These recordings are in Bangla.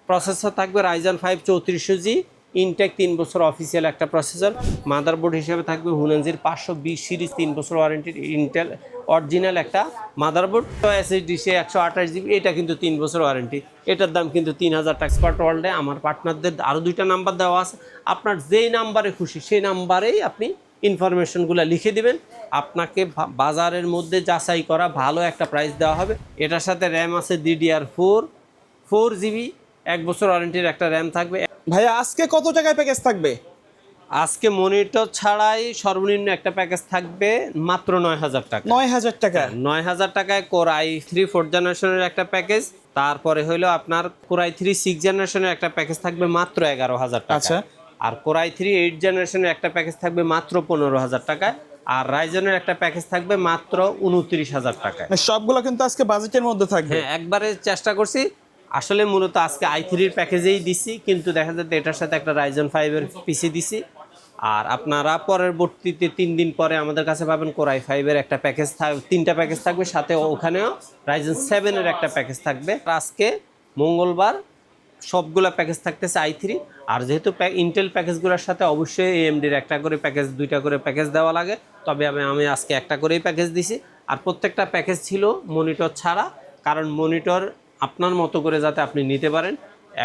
প্রসেসর থাকবে রাইজেন 5 3400G, ইনটেক 3 বছর অফিসিয়াল একটা প্রসেসর। মাদারবোর্ড হিসেবে থাকবে হুনানজির 520 সিরিজ 3 বছর ওয়ারেন্টির ইন্টেল অরিজিনাল একটা মাদারবোর্ড। এসএসডি সে 128GB, এটা কিন্তু 3 বছর ওয়ারেন্টি। এটার দাম কিন্তু 3000 টাকা। এক্সপার্ট ওয়ার্ল্ডে আমার পার্টনারদের আরও 2টা নাম্বার দেওয়া আছে, আপনার যেই নাম্বারে খুশি সেই নাম্বারেই আপনি ইনফরমেশনগুলো লিখে দিবেন, আপনাকে বাজারের মধ্যে যাচাই করা ভালো একটা প্রাইস দেওয়া হবে। এটার সাথে র্যাম আছে DDR4 4GB, 1 বছর ওয়ারেন্টির একটা র্যাম থাকবে। ভাইয়া আজকে কত টাকায় প্যাকেজ থাকবে? আজকে মনিটর ছাড়াই সর্বনিম্ন একটা প্যাকেজ থাকবে মাত্র 9000 টাকা। 9000 টাকা? 9000 টাকায় কোর i3 4th জেনারেশনের একটা প্যাকেজ, তারপরে হলো আপনার কোর i3 6th জেনারেশনের একটা প্যাকেজ থাকবে মাত্র 11000 টাকা। আচ্ছা। আর কোর i3 8th জেনারেশনের একটা প্যাকেজ থাকবে মাত্র 15000 টাকায়। আর রাইজেনের একটা প্যাকেজ থাকবে মাত্র 29000 টাকায়। সবগুলো কিন্তু আজকে বাজেটের মধ্যে থাকবে। হ্যাঁ, একবারে চেষ্টা করছি আসলে মূলত আজকে i3 এর প্যাকেজেই দিছি, কিন্তু দেখা যাচ্ছে এটার সাথে একটা রাইজেন 5 এর পিসি দিছি। আর আপনারা পরবর্তীতে 3 দিন পরে আমাদের কাছে পাবেন কোর i5 এর একটা প্যাকেজ, 3টা প্যাকেজ থাকবে, সাথে ওখানেও রাইজেন 7 এর একটা প্যাকেজ থাকবে। আজকে মঙ্গলবার সবগুলা প্যাকেজ থাকতেছে i3। আর যেহেতু ইন্টেল প্যাকেজগুলোর সাথে অবশ্যই AMD-র একটা করে প্যাকেজ, 2টা করে প্যাকেজ দেওয়া লাগে, তবে আমি আজকে একটা করেই প্যাকেজ দিছি। আর প্রত্যেকটা প্যাকেজ ছিল মনিটর ছাড়া, কারণ মনিটর আপনার মতো করে যাতে আপনি নিতে পারেন।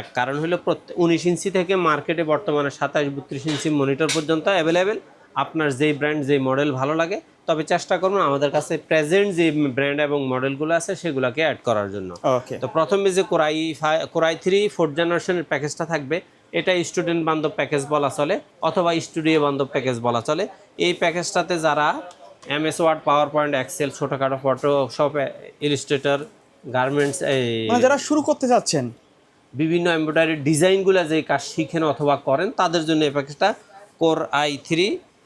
এক কারণ হলো 19 ইঞ্চি থেকে মার্কেটে বর্তমানে 27-32 ইঞ্চি মনিটর পর্যন্ত অ্যাভেলেবেল। আপনার যেই ব্র্যান্ড যেই মডেল ভালো লাগে, তবে চেষ্টা করুন আমাদের কাছে প্রেজেন্ট যে ব্র্যান্ড এবং মডেলগুলো আছে সেগুলোকে অ্যাড করার জন্য। ওকে। তো প্রথমে যে কোর i3 4th জেনারেশনের প্যাকেজটা থাকবে, এটা স্টুডেন্ট বান্ধব প্যাকেজ বলা চলে, অথবা স্টুডিও বান্ধব প্যাকেজ বলা চলে। এই প্যাকেজটাতে যারা MS Word, PowerPoint, Excel, ছোটোখাটো ফটোশপ, ইলাস্ট্রেটর, গার্মেন্টস, মানে যারা শুরু করতে যাচ্ছেন, বিভিন্ন এমব্রয়ডারি ডিজাইনগুলো যে কাজ শিখেন অথবা করেন, তাদের জন্য এই প্যাকেজটা কোর i3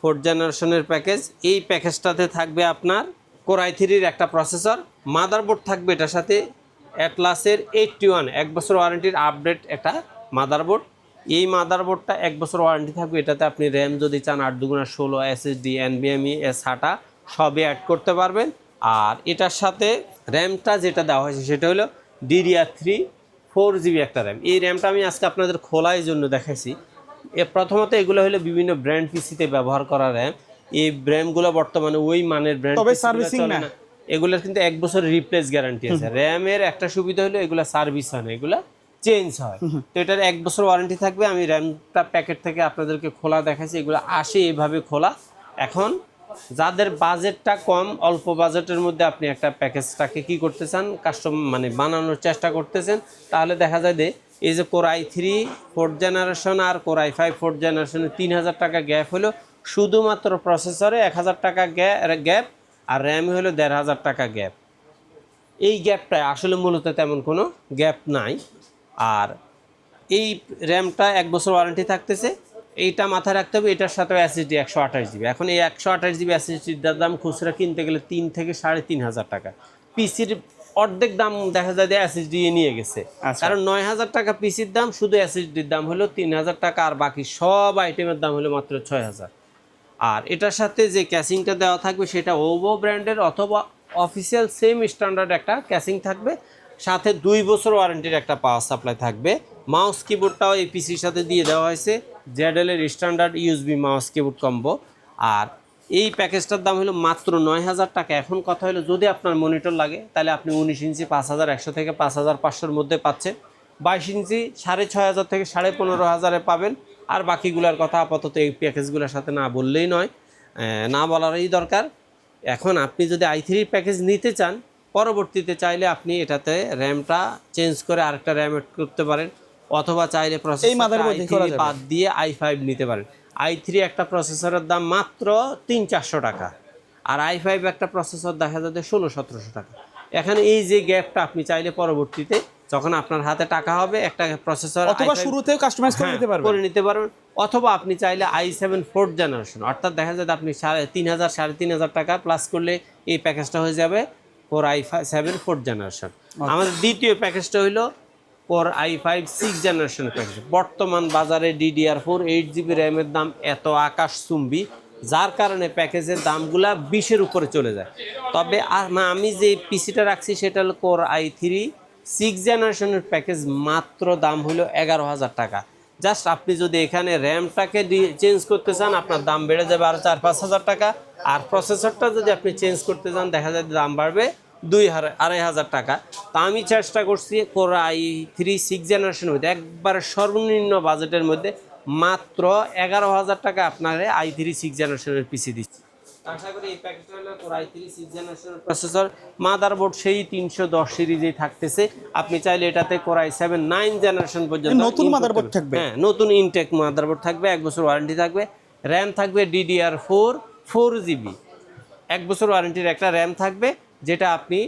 4th জেনারেশনের প্যাকেজ। এই প্যাকেজটাতে থাকবে আপনার কোর i3-র একটা প্রসেসর, মাদারবোর্ড থাকবে এটার সাথে অ্যাটলাসের 81 1 বছর ওয়ারেন্টির আপডেট একটা মাদারবোর্ড। এই মাদারবোর্ডটা 1 বছর ওয়ারেন্টি থাকবে। এটাতে আপনি র্যাম যদি চান 8×16, SSD, NVMe, SATA সবই অ্যাড করতে পারবেন। আর এটার সাথে র্যামটা যেটা দেওয়া হয়েছে সেটা হলো DDR3 4GB একটা র্যাম। এই র্যামটা আমি আজকে আপনাদের খোলার জন্য দেখাইছি। প্রথমত এগুলো হলো বিভিন্ন ব্র্যান্ড পিসিতে ব্যবহার করা র্যাম। এই র্যামগুলো বর্তমানে ওই মানের ব্র্যান্ড, তবে সার্ভিসিং না। এগুলোর কিন্তু 1 বছর রিপ্লেস গ্যারান্টি আছে। র্যামের একটা সুবিধা হলো এগুলো সার্ভিস হয় না, এগুলো চেঞ্জ হয়। তো এটার 1 বছর ওয়ারেন্টি থাকবে। আমি র্যামটা প্যাকেট থেকে আপনাদেরকে খোলা দেখাইছি, এগুলো আসে এইভাবে খোলা। এখন যাদের বাজেটটা কম, অল্প বাজেটের মধ্যে আপনি একটা প্যাকেজটাকে কি করতে চান, কাস্টম মানে বানানোর চেষ্টা করতেছেন, তাহলে দেখা যায় যে এই যে কোর i3 4th জেনারেশন আর কোর i5 4th জেনারেশনে 3000 টাকা গ্যাপ হলো শুধুমাত্র প্রসেসরে, 1000 টাকা গ্যাপ, আর র্যামে হলো 1500 টাকা গ্যাপ। এই গ্যাপটা আসলে মূলত তেমন কোনো গ্যাপ নাই। আর এই র্যামটা 1 বছর ওয়ারেন্টি থাকতেছে, এইটা মাথায় রাখতে হবে। এটার সাথে SSD 128GB। এখন এই 128GB SSDর দাম খুচরা কিনতে গেলে 3 থেকে 3500 টাকা। পিসির অর্ধেক দাম দেখা যায় যে SSD নিয়ে গেছে। কারণ 9000 টাকা পিসির দাম, শুধু SSDর দাম হলো 3000 টাকা, আর বাকি সব আইটেমের দাম হলো মাত্র 6000। আর এটার সাথে যে ক্যাসিংটা দেওয়া থাকবে সেটা ওভো ব্র্যান্ডের অথবা অফিসিয়াল সেম স্ট্যান্ডার্ড একটা ক্যাসিং থাকবে, সাথে 2 বছর ওয়ারেন্টির একটা পাওয়ার সাপ্লাই থাকবে। মাউস কিবোর্ডটাও এই পিসির সাথে দিয়ে দেওয়া হয়েছে, ZL-এর standard USB mouse keyboard combo. আর এই প্যাকেজটার দাম হলো মাত্র 9000 টাকা। এখন কথা হলো যদি আপনার মনিটর লাগে তাহলে আপনি 19 ইঞ্চি 5100 থেকে 5500-র মধ্যে পাচ্ছেন, 22 ইঞ্চি 6500 থেকে 15500-এ পাবেন। আর বাকিগুলোর কথা আপাতত এই প্যাকেজগুলোর সাথে না বললেই নয়, না বলারই দরকার। এখন আপনি যদি i3 প্যাকেজ নিতে চান, পরবর্তীতে চাইলে আপনি এটাতে র্যামটা চেঞ্জ করে আরেকটা র্যাম এড করতে পারেন, অথবা চাইলে প্রসেসর বাদ দিয়ে i5 নিতে পারেন। i3 একটা প্রসেসরের দাম মাত্র 300-400 টাকা, আর i5 একটা প্রসেসর দেখা যাবে 1600-1700 টাকা। এখানে এই যে গ্যাপটা আপনি চাইলে পরবর্তীতে যখন আপনার হাতে টাকা হবে একটা প্রসেসর অথবা শুরুতেও কাস্টমাইজ করে নিতে পারবেন, অথবা আপনি চাইলে i7 4th জেনারেশন, অর্থাৎ দেখা যায় আপনি 3500-3500 টাকা প্লাস করলে এই প্যাকেজটা হয়ে যাবে কোর i7 4th জেনারেশন। আমাদের দ্বিতীয় প্যাকেজটা হইলো core i5 6th generation package. বর্তমান বাজারে DDR4 8GB র্যামের দাম এত আকাশচুম্বী, যার কারণে প্যাকেজের দামগুলা 20-এর উপরে চলে যায়। তবে আমি যে পিসিটা রাখছি সেটা হলো কোর i3 6 জেনারেশনের প্যাকেজ মাত্র দাম হলো 11,000 টাকা। জাস্ট আপনি যদি এখানে র্যামটাকে চেঞ্জ করতে চান আপনার দাম বেড়ে যাবে আরও 4-5 হাজার টাকা, আর প্রসেসরটা যদি আপনি চেঞ্জ করতে চান দেখা যায় দাম বাড়বে 2,500 টাকা। তা আমি চেষ্টা করছি কোর i3 6 জেনারেশনের মধ্যে একবারে সর্বনিম্ন বাজেটের মধ্যে মাত্র 11,000 টাকা আপনার i3 6 জেনারেশনের পিসি দিচ্ছি। আশা করি এই প্যাকেজটা হলো কোর i3 6 জেনারেশনের প্রসেসর, মাদারবোর্ড সেই 310 সিরিজেই থাকতেছে। আপনি চাইলে এটাতে কোর i7 9 জেনারেশন পর্যন্ত নতুন মাদারবোর্ড থাকবে। হ্যাঁ, নতুন ইনটেক মাদারবোর্ড থাকবে, 1 বছর ওয়ারেন্টি থাকবে। র্যাম থাকবে DDR4 4GB, 1 বছর ওয়ারেন্টির একটা র্যাম থাকবে, যেটা আপনি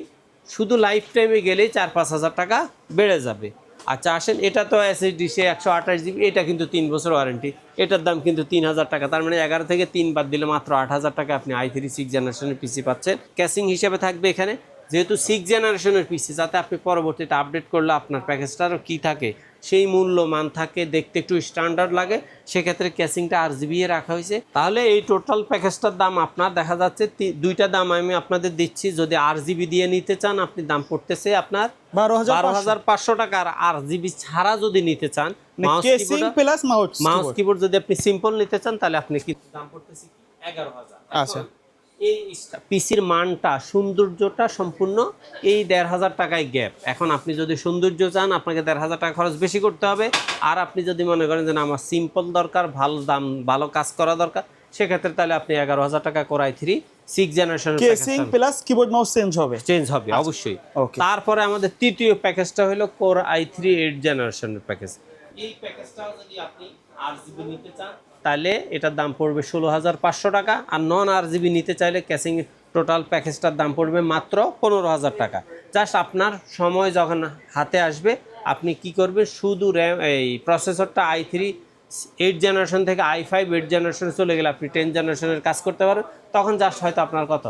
শুধু লাইফ টাইমে গেলেই 4-5 হাজার টাকা বেড়ে যাবে। আচ্ছা আসেন, এটা তো SSD সে 128GB, এটা কিন্তু 3 বছর ওয়ারেন্টি, এটার দাম কিন্তু 3,000 টাকা। তার মানে 11 থেকে 3 বাদ দিলে মাত্র 8,000 টাকা আপনি i3 6 জেনারেশনের পিসি পাচ্ছেন। ক্যাসিং হিসেবে থাকবে এখানে যেহেতু 6 জেনারেশনের পিসি, যাতে আপনি পরবর্তীতে আপডেট করলে আপনার প্যাকেজটারও কী থাকে সেই মূল্য মান থাকে, দেখতে একটু স্ট্যান্ডার্ড লাগে, সেক্ষেত্রে ক্যাসিংটা RGB এ রাখা হয়েছে। তাহলে এই টোটাল প্যাকেজটার দাম আপনার দেখা যাচ্ছে দুইটা দাম আমি আপনাদের দিচ্ছি। যদি RGB দিয়ে নিতে চান আপনি দাম পড়তেছে আপনার 12,500 টাকা, আর RGB ছাড়া যদি নিতে চান মাউস কিবোর্ড যদি আপনি সিম্পল নিতে চান তাহলে আপনি কি দাম পড়তেছে 11,000। আচ্ছা, এই পিসির মানটা সৌন্দর্যটা সম্পূর্ণ এই 1,500 টাকায় গ্যাপ। এখন আপনি যদি সৌন্দর্য চান আপনাকে 1,500 টাকা খরচ বেশি করতে হবে, আর আপনি যদি মনে করেন যে না আমার সিম্পল দরকার, ভালো দাম ভালো কাজ করা দরকার, সেক্ষেত্রে তাহলে আপনি 11,000 টাকা কোর i3 6 জেনারেশনের casing plus keyboard mouse change হবে অবশ্যই। ওকে। তারপরে আমাদের তৃতীয় প্যাকেজটা হলো কোর i3 8 জেনারেশনের প্যাকেজ। এই প্যাকেজটাও যদি আপনি RGB নিতে চান তাহলে এটার দাম পড়বে 16,500 টাকা, আর নন RGB নিতে চাইলে ক্যাসিং টোটাল প্যাকেজটার দাম পড়বে মাত্র 15,000 টাকা। জাস্ট আপনার সময় যখন হাতে আসবে আপনি কি করবেন, শুধু র্যাম এই প্রসেসরটা i3 8 জেনারেশন থেকে i5 8 জেনারেশনে চলে গেলে আপনি 10 জেনারেশনের কাজ করতে পারেন, তখন জাস্ট হয়তো আপনার কত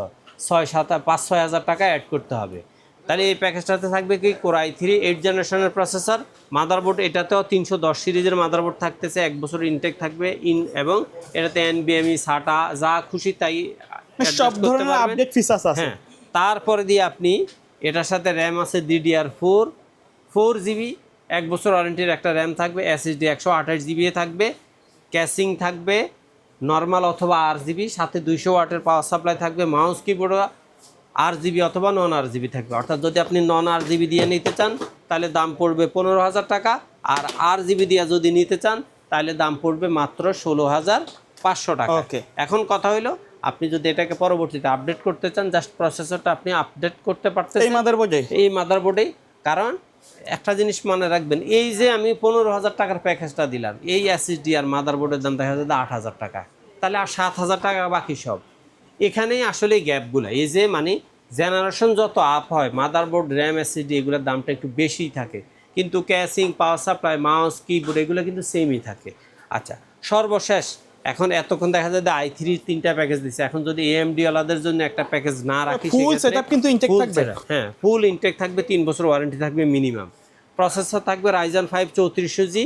5-6 হাজার টাকা অ্যাড করতে হবে। তাহলে এই প্যাকেজটাতে থাকবে কি কোর i3 8 জেনারেশনের প্রসেসর, মাদারবোর্ড এটাতেও 310 সিরিজের মাদারবোর্ড থাকতেছে, 1 বছর ইনটেক থাকবে এবং এটাতে NVMe SATA যা খুশি তাই সব ধরনের আপডেট ফিচার্স আছে। হ্যাঁ, তারপরে দিয়ে আপনি এটার সাথে র্যাম আছে DDR4 4GB, 1 বছর ওয়ারেন্টির একটা র্যাম থাকবে, SSD 128GB থাকবে, ক্যাসিং থাকবে নর্মাল অথবা RGB, সাথে 200 ওয়াটের পাওয়ার সাপ্লাই থাকবে, মাউস কিবোর্ড RGB অথবা নন RGB থাকবে। অর্থাৎ যদি আপনি নন RGB দিয়ে নিতে চান তাহলে দাম পড়বে 15,000 টাকা, আর RGB দিয়ে যদি নিতে চান তাহলে দাম পড়বে মাত্র 16,500 টাকা। ওকে। এখন কথা হলো আপনি যদি এটাকে পরবর্তীতে আপডেট করতে চান, জাস্ট প্রসেসরটা আপনি আপডেট করতে পারতেছেন এই মাদারবোর্ডেই। কারণ একটা জিনিস মনে রাখবেন, এই যে আমি 15,000 টাকার প্যাকেজটা দিলাম, এই SSD আর মাদারবোর্ডের দাম দেখা যাচ্ছে 8,000 টাকা, তাহলে আর 7,000 টাকা বাকি সব। এখানেই আসলে গ্যাপগুলো, এই যে মানে জেনারেশন যত আপ হয় মাদারবোর্ড র্যাম SSD এগুলোর দামটা একটু বেশিই থাকে, কিন্তু casing power supply mouse keyboard এগুলো কিন্তু সেমই থাকে। আচ্ছা সর্বশেষ এখন এতক্ষণ দেখা যায় i3 3টা প্যাকেজ দিচ্ছে, এখন যদি AMD ওয়ালাদের জন্য একটা প্যাকেজ না রাখি ফুল সেটআপ কিন্তু ইনটেক থাকবে। হ্যাঁ, ফুল ইনটেক থাকবে, 3 বছর ওয়ারেন্টি থাকবে মিনিমাম। প্রসেসর থাকবে Ryzen 5 3400G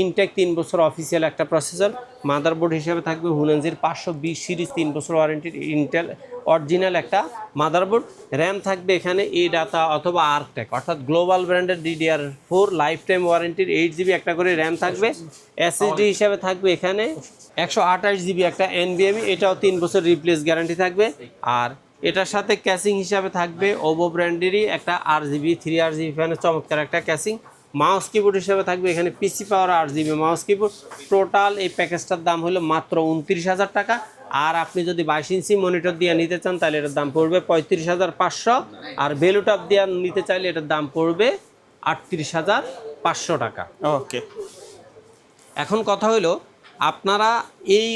ইনটেক, 3 বছর অফিসিয়াল একটা প্রসেসর। মাদারবোর্ড হিসেবে থাকবে হুনানজির 520 সিরিজ 3 বছর ওয়ারেন্টির ইন্টেল অরিজিনাল একটা মাদারবোর্ড। র্যাম থাকবে এখানে ADATA অথবা আর্কটেক অর্থাৎ গ্লোবাল ব্র্যান্ডের DDR4 লাইফ টাইম ওয়ারেন্টির 8GB একটা করে র্যাম থাকবে। SSD হিসাবে থাকবে এখানে 128GB একটা NVMe, এটাও 3 বছর রিপ্লেস গ্যারান্টি থাকবে। আর এটার সাথে ক্যাসিং হিসাবে থাকবে ওভো ব্র্যান্ডেরই একটা RGB 3RGB ফ্যানের চমৎকার একটা ক্যাসিং। মাউস কিবোর্ড হিসেবে থাকবে এখানে পিসি পাওয়ার RGB মাউস কিবোর্ড। টোটাল এই প্যাকেজটার দাম হলো মাত্র 29,000 টাকা। আর আপনি যদি 22 ইঞ্চি মনিটর দিয়ে নিতে চান তাহলে এটার দাম পড়বে 35,500, আর ভ্যালুটপ দিয়ে নিতে চাইলে এটার দাম পড়বে 38,500 টাকা। ওকে, এখন কথা হলো আপনারা এই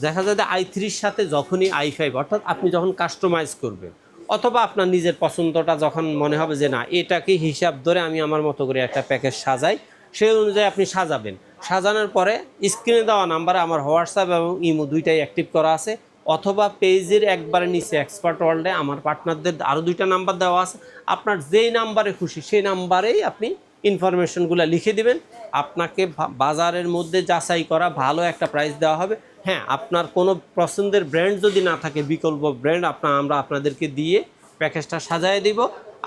দেখা যায় যে i3-র সাথে যখনই i5 অর্থাৎ আপনি যখন কাস্টমাইজ করবেন অথবা আপনার নিজের পছন্দটা যখন মনে হবে যে না এটাকে হিসাব ধরে আমি আমার মতো করে একটা প্যাকেজ সাজাই, সেই অনুযায়ী আপনি সাজাবেন। সাজানোর পরে স্ক্রিনে দেওয়া নাম্বারে আমার হোয়াটসঅ্যাপ এবং ইমো দুইটাই অ্যাক্টিভ করা আছে, অথবা পেজের একবারে নিচে এক্সপার্ট ওয়ার্ল্ডে আমার পার্টনারদের আরও 2টা নাম্বার দেওয়া আছে। আপনার যেই নাম্বারে খুশি সেই নাম্বারেই আপনি ইনফরমেশনগুলো লিখে দিবেন, আপনাকে বাজারের মধ্যে যাচাই করা ভালো একটা প্রাইস দেওয়া হবে। হ্যাঁ, আপনার কোনো পছন্দের ব্র্যান্ড যদি না থাকে বিকল্প ব্র্যান্ড আমরা আপনাদেরকে দিয়ে প্যাকেজটা সাজায় দিব।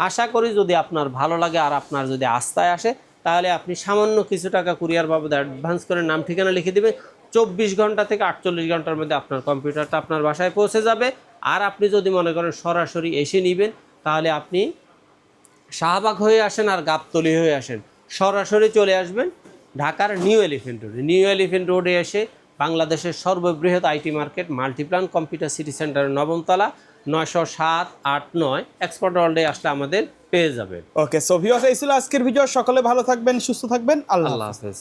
আশা করি যদি আপনার ভালো লাগে আর আপনার যদি আস্থায় আসে, তাহলে আপনি সামান্য কিছু টাকা কুরিয়ার বাবদ অ্যাডভান্স করে নাম ঠিকানা লিখে দিবেন। 24 ঘন্টা থেকে 48 ঘন্টার মধ্যে আপনার কম্পিউটারটা আপনার বাসায় পৌঁছে যাবে। আর আপনি যদি মনে করেন সরাসরি এসে নেবেন, তাহলে আপনি শাহবাগ হয়ে আসেন আর গাবতলী হয়ে আসেন, সরাসরি চলে আসবেন ঢাকার নিউ এলিফ্যান্ট রোডে। নিউ এলিফ্যান্ট রোডে এসে বাংলাদেশের সর্ববৃহৎ IT market Multiplan computer city সেন্টারের 9ম তলা, 907-8-9 এক্সপোর্ট ওয়ার্ল্ডে আসলে আমাদের পেয়ে যাবেন। ওকে, সো ভিউয়ার্স, এই ছিল আজকের ভিডিও। সকলে ভালো থাকবেন, সুস্থ থাকবেন। আল্লাহ আল্লাহ হাফেজ। হাফেজ।